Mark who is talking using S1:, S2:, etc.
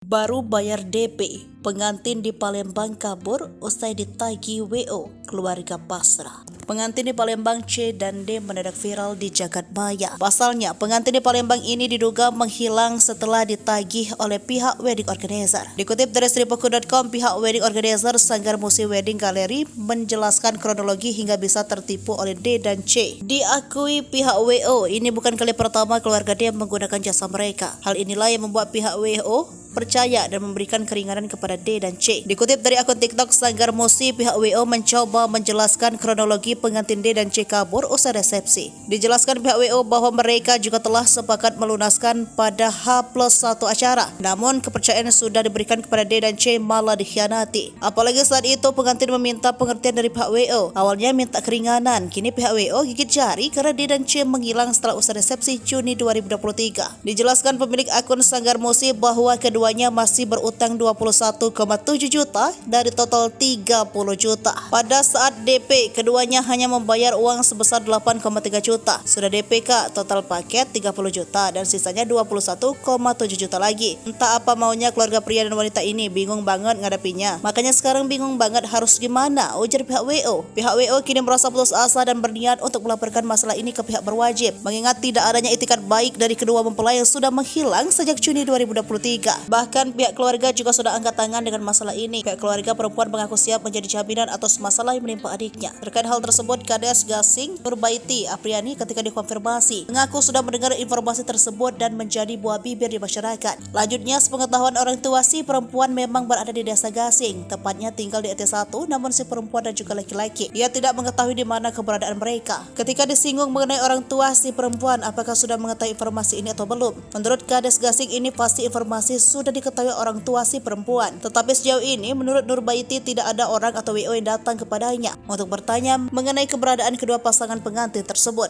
S1: Baru bayar DP, pengantin di Palembang kabur usai ditagih WO, keluarga pasrah. Pengantin di Palembang C dan D mendadak viral di jagat maya. Pasalnya, pengantin di Palembang ini diduga menghilang setelah ditagih oleh pihak wedding organizer. Dikutip dari Sripoku.com, pihak wedding organizer Sanggar Musi Wedding Gallery menjelaskan kronologi hingga bisa tertipu oleh D dan C. Diakui pihak WO, ini bukan kali pertama keluarga D menggunakan jasa mereka. Hal inilah yang membuat pihak WO percaya dan memberikan keringanan kepada D dan C. Dikutip dari akun TikTok Sanggar Musi, pihak WO mencoba menjelaskan kronologi pengantin D dan C kabur usai resepsi. Dijelaskan pihak WO bahwa mereka juga telah sepakat melunaskan pada H+1 acara. Namun kepercayaan sudah diberikan kepada D dan C malah dikhianati. Apalagi saat itu pengantin meminta pengertian dari pihak WO. Awalnya minta keringanan, kini pihak WO gigit jari karena D dan C menghilang setelah usai resepsi Juni 2023. Dijelaskan pemilik akun Sanggar Musi bahwa keduanya masih berutang 21,7 juta dari total 30 juta. Pada saat DP, keduanya hanya membayar uang sebesar 8,3 juta. Sudah DPK, total paket 30 juta dan sisanya 21,7 juta lagi. Entah apa maunya keluarga pria dan wanita ini, bingung banget ngadapinya. Makanya sekarang bingung banget harus gimana, ujar pihak WO. Pihak WO kini merasa putus asa dan berniat untuk melaporkan masalah ini ke pihak berwajib, mengingat tidak adanya itikat baik dari kedua mempelai yang sudah menghilang sejak Juni 2023. Bahkan pihak keluarga juga sudah angkat tangan dengan masalah ini. Pihak keluarga perempuan mengaku siap menjadi jaminan atas masalah yang menimpa adiknya. Terkait hal tersebut, Kades Gasing Nurbaiti Apriani ketika dikonfirmasi mengaku sudah mendengar informasi tersebut dan menjadi buah bibir di masyarakat. Lanjutnya, sepengetahuan orang tua si perempuan memang berada di desa Gasing, tepatnya tinggal di RT 1, namun si perempuan dan juga laki-laki ia tidak mengetahui di mana keberadaan mereka. Ketika disinggung mengenai orang tua si perempuan, apakah sudah mengetahui informasi ini atau belum? Menurut Kades Gasing, ini pasti informasi sudah diketahui orang tua si perempuan. Tetapi sejauh ini menurut Nurbaiti tidak ada orang atau WO yang datang kepadanya untuk bertanya mengenai keberadaan kedua pasangan pengantin tersebut.